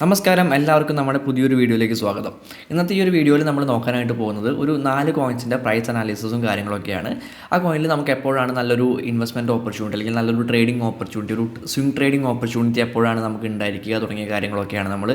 നമസ്കാരം, എല്ലാവർക്കും നമ്മുടെ പുതിയൊരു വീഡിയോയിലേക്ക് സ്വാഗതം. ഇന്നത്തെ ഈ ഒരു വീഡിയോയിൽ നമ്മൾ നോക്കാനായിട്ട് പോകുന്നത് ഒരു 4 കോയിൻസിൻ്റെ പ്രൈസ് അനാലിസിസും കാര്യങ്ങളൊക്കെയാണ്. ആ കോയിനിൽ നമുക്ക് എപ്പോഴാണ് നല്ലൊരു ഇൻവെസ്റ്റ്മെൻറ്റ് ഓപ്പർച്യൂണിറ്റി അല്ലെങ്കിൽ നല്ലൊരു ട്രേഡിംഗ് ഓപ്പർച്യൂണിറ്റി, ഒരു സ്വിംഗ് ട്രേഡിംഗ് ഓപ്പർച്യൂണിറ്റി എപ്പോഴാണ് നമുക്ക് ഉണ്ടായിരിക്കുക തുടങ്ങിയ കാര്യങ്ങളൊക്കെയാണ് നമ്മൾ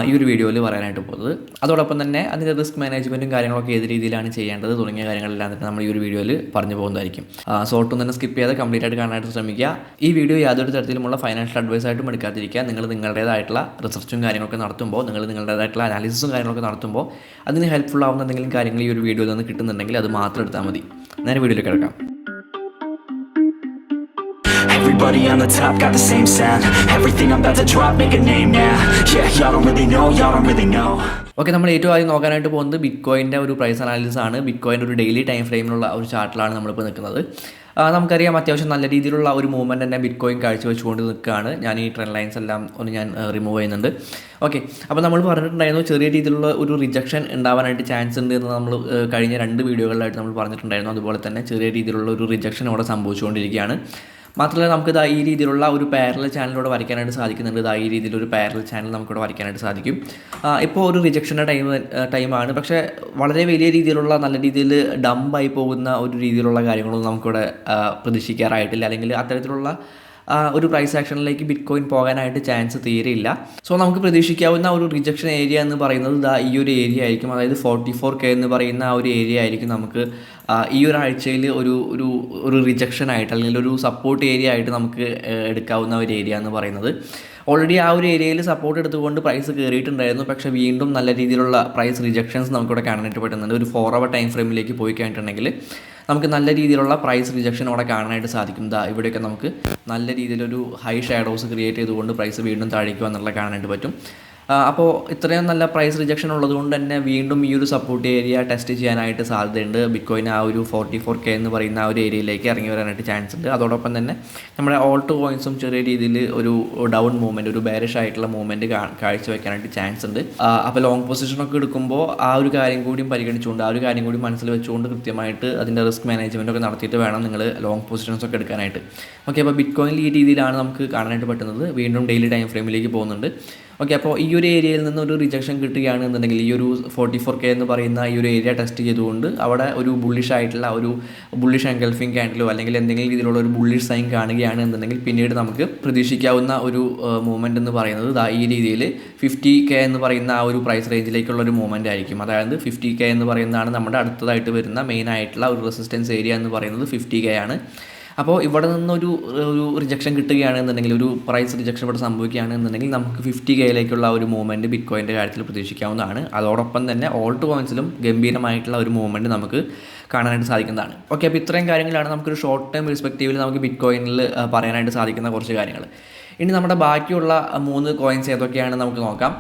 ഈ ഒരു വീഡിയോയിൽ പറയാനായിട്ട് പോകുന്നത്. അതോടൊപ്പം തന്നെ അതിൻ്റെ റിസ്ക് മാനേജ്മെൻറ്റും കാര്യങ്ങളൊക്കെ ഏത് രീതിയിലാണ് ചെയ്യേണ്ടത് തുടങ്ങിയ കാര്യങ്ങളെല്ലാം തന്നെ നമ്മൾ ഈ ഒരു വീഡിയോയിൽ പറഞ്ഞു പോകുന്നതായിരിക്കും. സോട്ടും തന്നെ സ്കിപ്പ് ചെയ്യാതെ കംപ്ലീറ്റ് ആയിട്ട് കാണാനായിട്ട് ശ്രമിക്കുക. ഈ വീഡിയോ യാതൊരു തരത്തിലുമുള്ള ഫൈനാൻഷ്യൽ അഡ്വൈസായിട്ടും എടുക്കാതിരിക്കുക. നിങ്ങൾ നിങ്ങളുടേതായിട്ടുള്ള റിസർച്ചും കാര്യങ്ങളൊക്കെ നടത്തുമ്പോൾ, നിങ്ങൾ നിങ്ങളുടേതായിട്ടുള്ള അനാലിസിസും കാര്യങ്ങളൊക്കെ നടത്തുമ്പോൾ അതിന് ഹെൽപ്ഫുൾ ആവുന്ന എന്തെങ്കിലും കാര്യങ്ങൾ ഈ ഒരു വീഡിയോയിൽ നിന്ന് കിട്ടുന്നുണ്ടെങ്കിൽ അത് മാത്രം എടുത്താൽ മതി. നേരെ വീഡിയോയിലേക്ക് കിടക്കാം. Everybody on the top got the same sound. Everything I'm about to drop, make a name now. Yeah, y'all don't really know. Okay, നമ്മൾ ഏറ്റവും ആദ്യം നോക്കാനായിട്ട് പോകുന്നത് ബിറ്റ്കോയിൻ്റെ ഒരു പ്രൈസ് അനാലിസിസ് ആണ്. ബിറ്റ്കോയിൻ്റെ ഒരു ഡെയിലി ടൈം ഫ്രെയിമിലുള്ള ഒരു ചാർട്ടിലാണ് നമ്മളിപ്പോൾ നിൽക്കുന്നത്. നമുക്കറിയാം, അത്യാവശ്യം നല്ല രീതിയിലുള്ള ഒരു മൂവ്മെൻറ്റ് തന്നെ ബിറ്റ്കോയിൻ കാഴ്ചവെച്ചുകൊണ്ട് നിൽക്കുകയാണ്. ഞാൻ ഈ ട്രെൻഡ് ലൈൻസ് എല്ലാം ഞാൻ റിമൂവ് ചെയ്യുന്നുണ്ട്. ഓക്കെ, അപ്പോൾ നമ്മൾ പറഞ്ഞിട്ടുണ്ടായിരുന്നു ചെറിയ രീതിയിലുള്ള ഒരു റിജക്ഷൻ ഉണ്ടാവാനായിട്ട് ചാൻസ് ഉണ്ട് എന്ന് നമ്മൾ കഴിഞ്ഞ 2 വീഡിയോകളിലായിട്ട് നമ്മൾ പറഞ്ഞിട്ടുണ്ടായിരുന്നു. അതുപോലെ തന്നെ ചെറിയ രീതിയിലുള്ള ഒരു റിജക്ഷൻ അവിടെ സംഭവിച്ചുകൊണ്ടിരിക്കുകയാണ്. മാത്രമല്ല, നമുക്കിത് ഈ രീതിയിലുള്ള ഒരു പാരലൽ ചാനലിലൂടെ വരയ്ക്കാനായിട്ട് സാധിക്കുന്നുണ്ട്. ഈ രീതിയിലൊരു പാരലൽ ചാനൽ നമുക്കിവിടെ വരയ്ക്കാനായിട്ട് സാധിക്കും. ഇപ്പോൾ ഒരു റിജക്ഷൻ്റെ ടൈമാണ്. പക്ഷേ വളരെ വലിയ രീതിയിലുള്ള നല്ല രീതിയിൽ ഡംപായി പോകുന്ന ഒരു രീതിയിലുള്ള കാര്യങ്ങളൊന്നും നമുക്കിവിടെ പ്രതീക്ഷിക്കാറായിട്ടില്ല. അല്ലെങ്കിൽ അത്തരത്തിലുള്ള ഒരു പ്രൈസ് ആക്ഷനിലേക്ക് ബിറ്റ്കോയിൻ പോകാനായിട്ട് ചാൻസ് തീരെയില്ല. സോ നമുക്ക് പ്രതീക്ഷിക്കാവുന്ന ഒരു റിജക്ഷൻ ഏരിയ എന്ന് പറയുന്നത് ഈ ഒരു ഏരിയ ആയിരിക്കും. അതായത് 44K എന്ന് പറയുന്ന ആ ഒരു ഏരിയ ആയിരിക്കും നമുക്ക് ഈ ഒരാഴ്ചയിൽ ഒരു റിജക്ഷൻ ആയിട്ട് അല്ലെങ്കിൽ ഒരു സപ്പോർട്ട് ഏരിയ ആയിട്ട് നമുക്ക് എടുക്കാവുന്ന ഒരു ഏരിയ എന്ന് പറയുന്നത്. ഓൾറെഡി ആ ഒരു ഏരിയയിൽ സപ്പോർട്ട് എടുത്തുകൊണ്ട് പ്രൈസ് കയറിയിട്ടുണ്ടായിരുന്നു. പക്ഷേ വീണ്ടും നല്ല രീതിയിലുള്ള പ്രൈസ് റിജക്ഷൻസ് നമുക്കിവിടെ കാണാനായിട്ട് പറ്റുന്നുണ്ട്. ഒരു 4 hour ടൈം ഫ്രെയിമിലേക്ക് പോയി കഴിഞ്ഞിട്ടുണ്ടെങ്കിൽ നമുക്ക് നല്ല രീതിയിലുള്ള പ്രൈസ് റിജക്ഷൻ അവിടെ കാണാനായിട്ട് സാധിക്കും. ഇവിടെയൊക്കെ നമുക്ക് നല്ല രീതിയിലൊരു ഹൈ ഷാഡോസ് ക്രിയേറ്റ് ചെയ്തുകൊണ്ട് പ്രൈസ് വീണ്ടും താഴേക്ക് വന്നുള്ളത് കാണാനായിട്ട് പറ്റും. അപ്പോൾ ഇത്രയും നല്ല പ്രൈസ് റിജക്ഷൻ ഉള്ളതുകൊണ്ട് തന്നെ വീണ്ടും ഈ ഒരു സപ്പോർട്ട് ഏരിയ ടെസ്റ്റ് ചെയ്യാനായിട്ട് സാധ്യതയുണ്ട്. ബിറ്റ്കോയിൻ ആ ഒരു 44K എന്ന് പറയുന്ന ആ ഒരു ഏരിയയിലേക്ക് ഇറങ്ങി വരാനായിട്ട് ചാൻസ് ഉണ്ട്. അതോടൊപ്പം തന്നെ നമ്മുടെ ഓൾട്ട് കോയിൻസും ചെറിയ രീതിയിൽ ഒരു ഡൗൺ മൂവ്മെൻറ്റ്, ഒരു ബെയറിഷ് ആയിട്ടുള്ള മൂവ്മെൻറ്റ് കാഴ്ചവെക്കാനായിട്ട് ചാൻസ് ഉണ്ട്. അപ്പോൾ ലോങ് പൊസിഷനൊക്കെ എടുക്കുമ്പോൾ ആ ഒരു കാര്യം കൂടി പരിഗണിച്ചുകൊണ്ട്, ആ ഒരു കാര്യം കൂടി മനസ്സിൽ വെച്ചുകൊണ്ട് കൃത്യമായിട്ട് അതിൻ്റെ റിസ്ക് മാനേജ്മെൻറ്റ് ഒക്കെ നടത്തിയിട്ട് വേണം നിങ്ങൾ ലോങ് പൊസിഷൻസ് ഒക്കെ എടുക്കാനായിട്ട്. ഓക്കെ, അപ്പോൾ ബിറ്റ്കോയിനിൽ ഈ രീതിയിലാണ് നമുക്ക് കാണാനായിട്ട് പറ്റുന്നത്. വീണ്ടും ഡെയിലി ടൈം ഫ്രെയിമിലേക്ക് പോകുന്നുണ്ട്. ഓക്കെ, അപ്പോൾ ഈ ഒരു ഏരിയയിൽ നിന്ന് ഒരു റിജക്ഷൻ കിട്ടുകയാണെന്നുണ്ടെങ്കിൽ ഈ ഒരു 44K എന്ന് പറയുന്ന ഈ ഒരു ഏരിയ ടെസ്റ്റ് ചെയ്തുകൊണ്ട് അവിടെ ഒരു ബുള്ളിഷ് ആയിട്ടുള്ള ഒരു ബുള്ളിഷ് എൻഗൾഫിംഗ് ക്യാൻഡിലോ അല്ലെങ്കിൽ എന്തെങ്കിലും രീതിയിലുള്ള ഒരു ബുള്ളിഷ് സൈൻ കാണുകയാണെന്നുണ്ടെങ്കിൽ പിന്നീട് നമുക്ക് പ്രതീക്ഷിക്കാവുന്ന ഒരു മൂവ്മെൻറ്റ് എന്ന് പറയുന്നത് ഈ രീതിയിൽ 50K എന്ന് പറയുന്ന ആ ഒരു പ്രൈസ് റേഞ്ചിലേക്കുള്ള ഒരു മൂവ്മെൻറ്റ് ആയിരിക്കും. അതായത് 50K എന്ന് പറയുന്നതാണ് നമ്മുടെ അടുത്തതായിട്ട് വരുന്ന മെയിൻ ആയിട്ടുള്ള ഒരു റെസിസ്റ്റൻസ് ഏരിയ എന്ന് പറയുന്നത് 50K ആണ്. അപ്പോൾ ഇവിടെ നിന്നൊരു റിജക്ഷൻ കിട്ടുകയാണെന്നുണ്ടെങ്കിൽ, ഒരു പ്രൈസ് റിജക്ഷൻ ഇവിടെ സംഭവിക്കുകയാണെന്നുണ്ടെങ്കിൽ നമുക്ക് 50Kയിലേക്കുള്ള ഒരു മൂവ്മെൻറ്റ് ബിറ്റ്കോയിൻ്റെ കാര്യത്തിൽ പ്രതീക്ഷിക്കാവുന്നതാണ്. അതോടൊപ്പം തന്നെ ഓൾട്ട് കോയിൻസിലും ഗംഭീരമായിട്ടുള്ള ഒരു മൂവ്മെൻറ്റ് നമുക്ക് കാണാനായിട്ട് സാധിക്കുന്നതാണ്. ഓക്കെ, അപ്പോൾ ഇത്രയും കാര്യങ്ങളാണ് നമുക്കൊരു ഷോർട്ട് ടൈം പെർസ്പെക്റ്റീവിൽ നമുക്ക് ബിറ്റ്കോയിനിൽ പറയാനായിട്ട് സാധിക്കുന്ന കുറച്ച് കാര്യങ്ങൾ. ഇനി നമ്മുടെ ബാക്കിയുള്ള 3 കോയിൻസ് ഏതൊക്കെയാണെന്ന് നമുക്ക് നോക്കാം.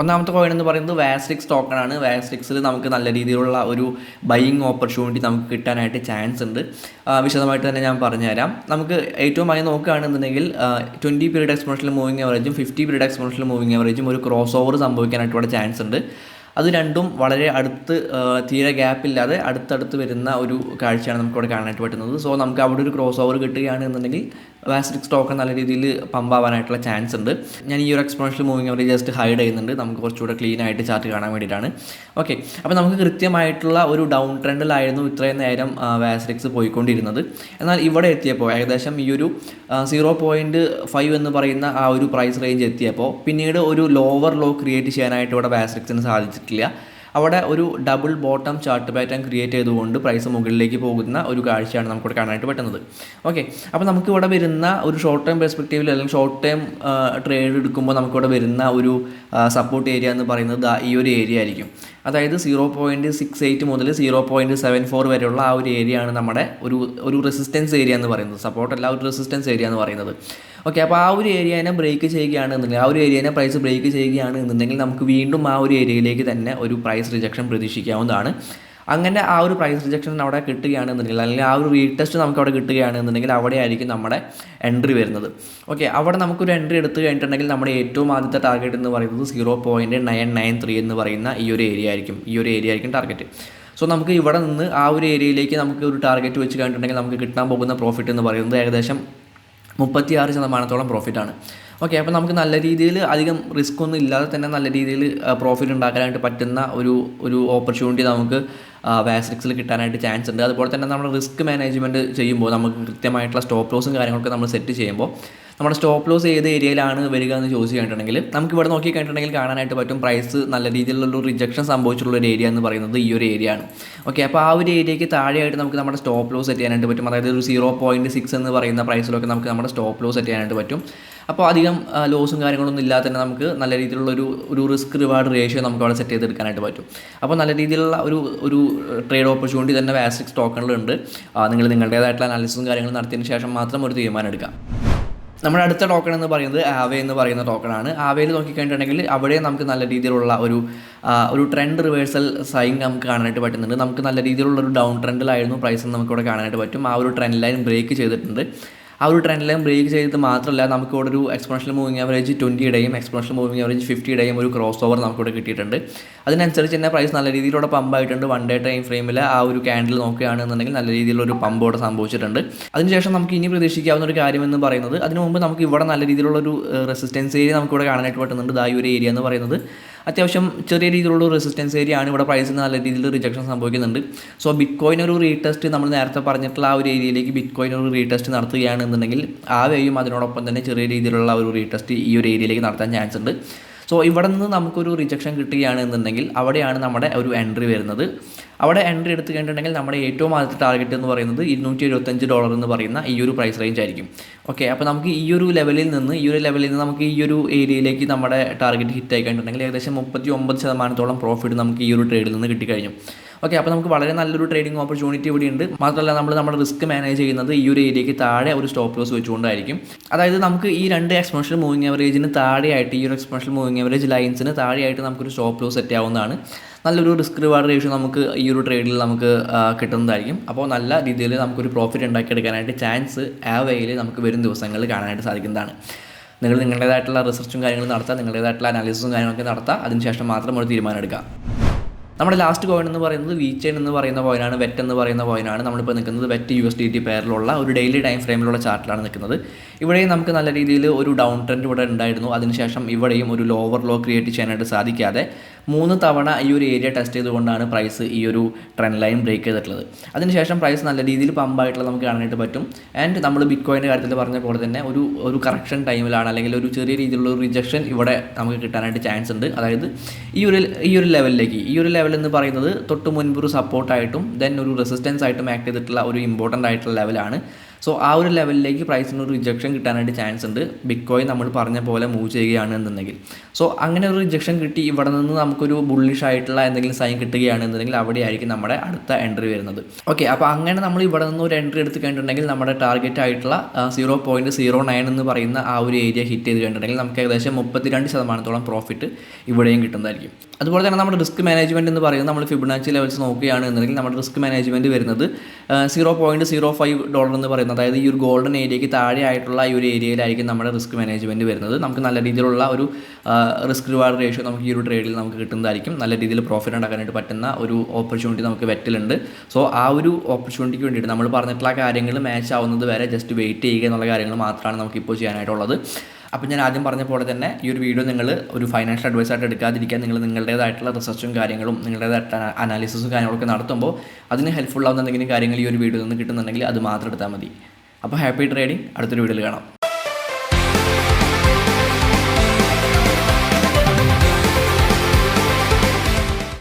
ഒന്നാമത്തെ കോയിൻ എന്ന് പറയുന്നത് വാസ്റ്റിക്സ് ടോക്കണാണ്. വാസ്റ്റിക്സിൽ നമുക്ക് നല്ല രീതിയിലുള്ള ഒരു ബൈയിങ് ഓപ്പർച്യൂണിറ്റി നമുക്ക് കിട്ടാനായിട്ട് ചാൻസ് ഉണ്ട്. വിശദമായിട്ട് തന്നെ ഞാൻ പറഞ്ഞുതരാം. നമുക്ക് ഏറ്റവും ആയി നോക്കുകയാണെന്നുണ്ടെങ്കിൽ 20 പീരീഡ് എക്സ്പോണൻഷ്യൽ മൂവിങ് ആവറേജും 50 പീരീഡ് എക്സ്പോണൻഷ്യൽ മൂവിങ് ആവറേജും ഒരു ക്രോസ് ഓവർ സംഭവിക്കാനായിട്ട് ഇവിടെ ചാൻസ് ഉണ്ട്. അത് രണ്ടും വളരെ അടുത്ത്, തീരെ ഗ്യാപ്പില്ലാതെ അടുത്തടുത്ത് വരുന്ന ഒരു കാഴ്ചയാണ് നമുക്കിവിടെ കാണാനായിട്ട് പറ്റുന്നത്. സോ നമുക്ക് അവിടെ ഒരു ക്രോസ് ഓവർ കിട്ടുകയാണെന്നുണ്ടെങ്കിൽ വാസ്റ്റിക്സ് ടോക്കൺ നല്ല രീതിയിൽ പമ്പാവാനായിട്ടുള്ള ചാൻസ് ഉണ്ട്. ഞാൻ ഈ ഒരു എക്സ്പോണൻഷ്യൽ മൂവിങ് അവർ ജസ്റ്റ് ഹൈഡ് ചെയ്യുന്നുണ്ട്, നമുക്ക് കുറച്ചുകൂടെ ക്ലീൻ ആയിട്ട് ചാർട്ട് കാണാൻ വേണ്ടിയിട്ടാണ്. ഓക്കെ, അപ്പോൾ നമുക്ക് കൃത്യമായിട്ടുള്ള ഒരു ഡൗൺ ട്രെൻഡിലായിരുന്നു ഇത്രയും നേരം വാസ്റ്റിക്സ് പോയിക്കൊണ്ടിരുന്നത്. എന്നാൽ ഇവിടെ എത്തിയപ്പോൾ ഏകദേശം ഈ ഒരു 0.5 എന്ന് പറയുന്ന ആ ഒരു പ്രൈസ് റേഞ്ച് എത്തിയപ്പോൾ പിന്നീട് ഒരു ലോവർ ലോ ക്രിയേറ്റ് ചെയ്യാനായിട്ട് ഇവിടെ വാസ്റ്റിക്സിന് സാധിച്ചിട്ടില്ല. അവിടെ ഒരു double bottom chart pattern create ചെയ്തുകൊണ്ട് പ്രൈസ് മുകളിലേക്ക് പോകുന്ന ഒരു കാഴ്ചയാണ് നമുക്കിവിടെ കാണാനായിട്ട് പറ്റുന്നത്. ഓക്കെ, അപ്പോൾ നമുക്കിവിടെ വരുന്ന ഒരു ഷോർട്ട് ടൈം പെർസ്പെക്റ്റീവിൽ അല്ലെങ്കിൽ ഷോർട്ട് ടൈം ട്രേഡ് എടുക്കുമ്പോൾ നമുക്കിവിടെ വരുന്ന ഒരു സപ്പോർട്ട് ഏരിയ എന്ന് പറയുന്നത് ഈ ഒരു ഏരിയ ആയിരിക്കും. അതായത് 0.68 മുതൽ 0.74 വരെയുള്ള ആ ഒരു ഏരിയയാണ് നമ്മുടെ ഒരു റെസിസ്റ്റൻസ് ഏരിയ എന്ന് പറയുന്നത്. സപ്പോർട്ടല്ല, ഒരു റെസിസ്റ്റൻസ് ഏരിയ എന്ന് പറയുന്നത്. ഓക്കെ, അപ്പോൾ ആ ഒരു ഏരിയനെ ബ്രേക്ക് ചെയ്യുകയാണെന്നുണ്ടെങ്കിൽ, ആ ഒരു ഏരിയനെ പ്രൈസ് ബ്രേക്ക് ചെയ്യുകയാണെന്നുണ്ടെങ്കിൽ നമുക്ക് വീണ്ടും ആ ഒരു ഏരിയയിലേക്ക് തന്നെ ഒരു പ്രൈസ് റിജക്ഷൻ പ്രതീക്ഷിക്കാവുന്നതാണ്. അങ്ങനെ ആ ഒരു പ്രൈസ് റിജക്ഷൻ അവിടെ കിട്ടുകയാണെന്നുണ്ടെങ്കിൽ, അല്ലെങ്കിൽ ആ ഒരു റീടെസ്റ്റ് നമുക്ക് അവിടെ കിട്ടുകയാണെന്നുണ്ടെങ്കിൽ അവിടെ ആയിരിക്കും നമ്മുടെ എൻട്രി വരുന്നത്. ഓക്കെ, അവിടെ നമുക്കൊരു എൻട്രി എടുത്തു കഴിഞ്ഞിട്ടുണ്ടെങ്കിൽ നമ്മുടെ ഏറ്റവും ആദ്യത്തെ ടാർഗറ്റ് എന്ന് പറയുന്നത് 0.993 എന്ന് പറയുന്ന ഈ ഒരു ഏരിയ ആയിരിക്കും ടാർഗറ്റ്. സോ നമുക്ക് ഇവിടെ നിന്ന് ആ ഒരു ഏരിയയിലേക്ക് നമുക്ക് ഒരു ടാർഗറ്റ് വെച്ച് കഴിഞ്ഞിട്ടുണ്ടെങ്കിൽ നമുക്ക് കിട്ടാൻ പോകുന്ന പ്രോഫിറ്റ് എന്ന് പറയുന്നത് ഏകദേശം 36% പ്രോഫിറ്റാണ്. ഓക്കെ, അപ്പോൾ നമുക്ക് നല്ല രീതിയിൽ അധികം റിസ്ക് ഒന്നും ഇല്ലാതെ തന്നെ നല്ല രീതിയിൽ പ്രോഫിറ്റ് ഉണ്ടാക്കാനായിട്ട് പറ്റുന്ന ഒരു ഓപ്പർച്യൂണിറ്റി നമുക്ക് വാസ്ട്രിക്സിൽ കിട്ടാനായിട്ട് ചാൻസ് ഉണ്ട്. അതുപോലെ തന്നെ നമ്മൾ റിസ്ക് മാനേജ്മെൻറ്റ് ചെയ്യുമ്പോൾ നമുക്ക് കൃത്യമായിട്ടുള്ള സ്റ്റോപ്പ് ലോസും കാര്യങ്ങളൊക്കെ നമ്മൾ സെറ്റ് ചെയ്യുമ്പോൾ നമ്മുടെ സ്റ്റോപ്പ് ലോസ് ഏത് ഏരിയയിലാണ് വരിക എന്ന് ചോദിച്ചു കഴിഞ്ഞിട്ടുണ്ടെങ്കിൽ നമുക്ക് ഇവിടെ നോക്കി കഴിഞ്ഞിട്ടുണ്ടെങ്കിൽ കാണാനായിട്ട് പറ്റും പ്രൈസ് നല്ല രീതിയിലുള്ളൊരു റിജക്ഷൻ സംഭവിച്ചിട്ടുള്ള ഒരു ഏരിയ എന്ന് പറയുന്നത് ഈ ഒരു ഏരിയ ആണ്. ഓക്കെ, അപ്പോൾ ആ ഒരു ഏരിയയ്ക്ക് താഴെയായിട്ട് നമുക്ക് നമ്മുടെ സ്റ്റോപ്പ് ലോസ് സെറ്റ് ചെയ്യാനായിട്ട് പറ്റും. അതായത് ഒരു 0.6 എന്ന് പറയുന്ന പ്രൈസിലൊക്കെ നമുക്ക് നമ്മുടെ സ്റ്റോപ്പ് ലോസ് സെറ്റ് ചെയ്യാനായിട്ട് പറ്റും. അപ്പോൾ അധികം ലോസും കാര്യങ്ങളൊന്നും ഇല്ലാതെ തന്നെ നമുക്ക് നല്ല രീതിയിലുള്ള ഒരു റിസ്ക് റിവാർഡ് റേഷ്യോ നമുക്ക് അവിടെ സെറ്റ് ചെയ്തെടുക്കാനായിട്ട് പറ്റും. അപ്പോൾ നല്ല രീതിയിലുള്ള ഒരു ട്രേഡ് ഓപ്പർച്യൂണിറ്റി തന്നെ വാസ്ട്രിക്സ് ടോക്കണിലുണ്ട്. നിങ്ങൾ നിങ്ങളുടേതായിട്ടുള്ള അനാലിസിസും കാര്യങ്ങളും നടത്തിയതിന് ശേഷം മാത്രം ഒരു തീരുമാനം എടുക്കാം. നമ്മുടെ അടുത്ത ടോക്കൺ എന്ന് പറയുന്നത് ആവേ എന്ന് പറയുന്ന ടോക്കണാണ്. ആവേയിൽ നോക്കിക്കഴിഞ്ഞിട്ടുണ്ടെങ്കിൽ അവിടെ നമുക്ക് നല്ല രീതിയിലുള്ള ഒരു ട്രെൻഡ് റിവേഴ്സൽ സൈൻ നമുക്ക് കാണാനായിട്ട് പറ്റുന്നുണ്ട്. നമുക്ക് നല്ല രീതിയിലുള്ള ഒരു ഡൗൺ ട്രെൻഡിലായിരുന്നു പ്രൈസ് നമുക്കിവിടെ കാണാനായിട്ട് പറ്റും. ആ ഒരു ട്രെൻഡ് ലൈൻ ബ്രേക്ക് ചെയ്തിട്ടുണ്ട്. ആ ഒരു ട്രെൻഡ് ലൈൻ ബ്രേക്ക് ചെയ്തിട്ട് മാത്രമല്ല നമുക്കിവിടെ ഒരു എക്സ്പോണൻഷ്യൽ മൂവിങ് ആവറേജ് 20-യുടെയും എക്സ്പോണൻഷ്യൽ മൂവിങ് ആവറേജ് 50-യുടെയും ഒരു ക്രോസ് ഓവർ നമുക്കിവിടെ കിട്ടിയിട്ടുണ്ട്. അതിനനുസരിച്ച് തന്നെ പ്രൈസ് നല്ല രീതിയിലൂടെ പമ്പായിട്ടുണ്ട്. 1 ഡേ ടൈം ഫ്രെയിമിൽ ആ ഒരു ക്യാൻഡിൽ നോക്കുകയാണെന്നുണ്ടെങ്കിൽ നല്ല രീതിയിലൊരു പമ്പ് ഇവിടെ സംഭവിച്ചിട്ടുണ്ട്. അതിനുശേഷം നമുക്ക് ഇനി പ്രതീക്ഷിക്കാവുന്ന ഒരു കാര്യമെന്ന് പറയുന്നത് അതിനു മുമ്പ് നമുക്ക് ഇവിടെ നല്ല രീതിയിലുള്ളൊരു റെസിസ്റ്റൻസ് ഏരിയ നമുക്കിവിടെ കാണാനായിട്ട് പറ്റുന്നുണ്ട്. ഈ ഒരു ഏരിയ എന്ന് പറയുന്നത് അത്യാവശ്യം ചെറിയ രീതിയിലുള്ള റെസിസ്റ്റൻസ് ഏരിയ ആണ്. ഇവിടെ പ്രൈസിന് നല്ല രീതിയിൽ റിജക്ഷൻ സംഭവിക്കുന്നുണ്ട്. സോ ബിറ്റ്കോയിൻ ഒരു റീടെസ്റ്റ് നമ്മൾ നേരത്തെ പറഞ്ഞിട്ടുള്ള ആ ഒരു ഏരിയയിലേക്ക് ബിറ്റ്കോയിൻ ഒരു റീടെസ്റ്റ് നടത്തുകയാണെന്നുണ്ടെങ്കിൽ ആവേയും അതിനോടൊപ്പം തന്നെ ചെറിയ രീതിയിലുള്ള ഒരു റീടെസ്റ്റ് ഈ ഒരു ഏരിയയിലേക്ക് നടത്താൻ ചാൻസ് ഉണ്ട്. സോ ഇവിടെ നിന്ന് നമുക്കൊരു റിജക്ഷൻ കിട്ടുകയാണെന്നുണ്ടെങ്കിൽ അവിടെയാണ് നമ്മുടെ ഒരു എൻട്രി വരുന്നത്. അവിടെ എൻട്രി എടുത്ത് കഴിഞ്ഞിട്ടുണ്ടെങ്കിൽ നമ്മുടെ ഏറ്റവും ആദ്യത്തെ ടാർഗറ്റ് എന്ന് പറയുന്നത് $275 എന്ന് പറയുന്ന ഈ ഒരു പ്രൈസ് റേഞ്ച് ആയിരിക്കും. ഓക്കെ, അപ്പോൾ നമുക്ക് ഈ ഒരു ലെവലിൽ നിന്ന് നമുക്ക് ഈ ഒരു ഏരിയയിലേക്ക് നമ്മുടെ ടാർഗറ്റ് ഹിറ്റ് ആയി കഴിഞ്ഞിട്ടുണ്ടെങ്കിൽ ഏകദേശം 39% പ്രോഫിറ്റ് നമുക്ക് ഈ ഒരു ട്രേഡിൽ നിന്ന് കിട്ടിക്കഴിഞ്ഞു. ഓക്കെ, അപ്പോൾ നമുക്ക് വളരെ നല്ലൊരു ട്രേഡിംഗ് ഓപ്പർച്യൂണിറ്റി ഇവിടെ ഉണ്ട്. മാത്രമല്ല നമ്മൾ നമ്മുടെ റിസ്ക് മാനേജ് ചെയ്യുന്നത് ഈ ഒരു ഏരിയയ്ക്ക് താഴെ ഒരു സ്റ്റോപ്പ് ലോസ് വെച്ചുകൊണ്ടായിരിക്കും. അതായത് നമുക്ക് ഈ 2 എക്സ്പോണൻഷ്യൽ മൂവിങ് ആവറേജിന് താഴെയായിട്ട് ഈ ഒരു എക്സ്പോണൻഷ്യൽ മൂവിങ് ആവറേജ് ലൈൻസിന് താഴെയായിട്ട് നമുക്കൊരു സ്റ്റോപ്പ് ലോസ് സെറ്റ് ആവുന്നതാണ്. നല്ലൊരു റിസ്ക് റിവാർഡ് റേഷ്യോ നമുക്ക് ഈ ഒരു ട്രേഡിൽ നമുക്ക് കിട്ടുന്നതായിരിക്കും. അപ്പോൾ നല്ല രീതിയിൽ നമുക്കൊരു പ്രോഫിറ്റ് ഉണ്ടാക്കിയെടുക്കാനായിട്ട് ചാൻസ് ആവേയിൽ നമുക്ക് വരും ദിവസങ്ങളിൽ കാണാനായിട്ട് സാധിക്കുന്നതാണ്. നിങ്ങൾ നിങ്ങളുടേതായിട്ടുള്ള റിസർച്ചും കാര്യങ്ങളും നടത്തുക, നിങ്ങളുടേതായിട്ടുള്ള അനാലിസിസും കാര്യങ്ങളൊക്കെ നടത്തുക. അതിനുശേഷം മാത്രം ഒരു തീരുമാനം എടുക്കുക. നമ്മുടെ ലാസ്റ്റ് കോയിൻ എന്ന് പറയുന്നത് വീച്ചെയിൻ എന്ന് പറയുന്ന കോയിനാണ്, വെറ്റ് എന്ന് പറയുന്ന കോയിനാണ്. നമ്മളിപ്പോൾ നിൽക്കുന്നത് വെറ്റ് USDT പെയറിലുള്ള ഒരു ഡെയിലി ടൈം ഫ്രെയിമിലുള്ള ചാർട്ടിലാണ് നിൽക്കുന്നത്. ഇവിടെയും നമുക്ക് നല്ല രീതിയിൽ ഒരു ഡൗൺ ട്രെൻഡ് ഇവിടെ ഉണ്ടായിരുന്നു. അതിനുശേഷം ഇവിടെയും ഒരു ലോവർ ലോ ക്രിയേറ്റ് ചെയ്യാനായിട്ട് സാധിക്കാതെ 3 തവണ ഈ ഒരു ഏരിയ ടെസ്റ്റ് ചെയ്തുകൊണ്ടാണ് പ്രൈസ് ഈ ഒരു ട്രെൻഡ് ലൈൻ ബ്രേക്ക് ചെയ്തിട്ടുള്ളത്. അതിനുശേഷം പ്രൈസ് നല്ല രീതിയിൽ പമ്പായിട്ടുള്ള നമുക്ക് കാണാനായിട്ട് പറ്റും. ആൻഡ് നമ്മൾ ബിറ്റ്കോയിൻ്റെ കാര്യത്തിൽ പറഞ്ഞ പോലെ തന്നെ ഒരു കറക്ഷൻ ടൈമിലാണ്, അല്ലെങ്കിൽ ഒരു ചെറിയ രീതിയിലുള്ള ഒരു റിജക്ഷൻ ഇവിടെ നമുക്ക് കിട്ടാനായിട്ട് ചാൻസ് ഉണ്ട്. അതായത് ഈ ഒരു ലെവൽ എന്ന് പറയുന്നത് തൊട്ട് മുൻപ് ഒരു സപ്പോർട്ടായിട്ടും ദെൻ ഒരു റെസിസ്റ്റൻസ് ആയിട്ടും ആക്ട് ചെയ്തിട്ടുള്ള ഒരു ഇമ്പോർട്ടൻ്റ് ആയിട്ടുള്ള ലെവലാണ്. സോ ആ ഒരു ലെവലിലേക്ക് പ്രൈസിന് ഒരു റിജക്ഷൻ കിട്ടാനായിട്ട് ചാൻസ് ഉണ്ട് ബിറ്റ്കോയിൻ നമ്മൾ പറഞ്ഞ പോലെ മൂവ് ചെയ്യുകയാണെന്നുണ്ടെങ്കിൽ. സോ അങ്ങനെ ഒരു റിജക്ഷൻ കിട്ടി ഇവിടെ നിന്ന് നമുക്കൊരു ബുള്ളിഷ് ആയിട്ടുള്ള എന്തെങ്കിലും സൈൻ കിട്ടുകയാണെന്നുണ്ടെങ്കിൽ അവിടെയായിരിക്കും നമ്മുടെ അടുത്ത എൻട്രി വരുന്നത്. ഓക്കെ, അപ്പോൾ അങ്ങനെ നമ്മൾ ഇവിടെ നിന്ന് ഒരു എൻട്രി എടുത്ത് കഴിഞ്ഞിട്ടുണ്ടെങ്കിൽ നമ്മുടെ ടാർഗറ്റ് ആയിട്ടുള്ള 0.09 എന്ന് പറയുന്ന ആ ഒരു ഏരിയ ഹിറ്റ് ചെയ്ത് കഴിഞ്ഞിട്ടുണ്ടെങ്കിൽ നമുക്ക് ഏകദേശം 32% പ്രോഫിറ്റ് ഇവിടെയും കിട്ടുന്നതായിരിക്കും. അതുപോലെ തന്നെ നമ്മുടെ റിസ്ക് മാനേജ്മെൻറ്റ് എന്ന് പറയുന്നത് നമ്മൾ ഫിബൊനാച്ചി ലെവൽസ് നോക്കുകയാണെന്നുണ്ടെങ്കിൽ നമ്മുടെ റിസ്ക് മാനേജ്മെൻറ്റ് വരുന്നത് $0.05 എന്ന് പറയുന്നത്, അതായത് ഈ ഒരു ഗോൾഡൻ ഏരിയയ്ക്ക് താഴെ ആയിട്ടുള്ള ഈ ഒരു ഏരിയയിലായിരിക്കും നമ്മുടെ റിസ്ക് മാനേജ്മെൻറ്റ് വരുന്നത്. നമുക്ക് നല്ല രീതിയിലുള്ള ഒരു റിസ്ക് റിവാർഡ് റേഷ്യോ നമുക്ക് ഈ ഒരു ട്രേഡിൽ നമുക്ക് കിട്ടുന്നതായിരിക്കും. നല്ല രീതിയിൽ പ്രോഫിറ്റ് ഉണ്ടാക്കാനായിട്ട് പറ്റുന്ന ഒരു ഓപ്പർച്യൂണിറ്റി നമുക്ക് വെറ്റിലുണ്ട്. സോ ആ ഒരു ഓപ്പർച്യൂണിറ്റിക്ക് വേണ്ടിയിട്ട് നമ്മൾ പറഞ്ഞിട്ടുള്ള കാര്യങ്ങൾ മാച്ച് ആവുന്നത് വരെ ജസ്റ്റ് വെയിറ്റ് ചെയ്യുക എന്നുള്ള കാര്യങ്ങൾ മാത്രമാണ് നമുക്കിപ്പോൾ ചെയ്യാനായിട്ടുള്ളത്. അപ്പോൾ ഞാൻ ആദ്യം പറഞ്ഞ പോലെ തന്നെ ഈ ഒരു വീഡിയോ നിങ്ങൾ ഒരു ഫൈനാൻഷ്യൽ അഡ്വൈസായിട്ട് എടുക്കാതിരിക്കാൻ, നിങ്ങൾ നിങ്ങളുടേതായിട്ടുള്ള റിസർച്ചും കാര്യങ്ങളും നിങ്ങളുടേതായിട്ടുള്ള അനാലിസിസും കാര്യങ്ങളൊക്കെ നടത്തുമ്പോൾ അതിന് ഹെൽപ്ഫുൾ ആവുന്ന എന്തെങ്കിലും കാര്യങ്ങൾ ഈ ഒരു വീഡിയോയിൽ നിന്ന് കിട്ടുന്നുണ്ടെങ്കിൽ അത് മാത്രം എടുത്താൽ മതി. അപ്പോൾ ഹാപ്പി ട്രേഡിംഗ്. അടുത്തൊരു വീഡിയോയിൽ കാണാം.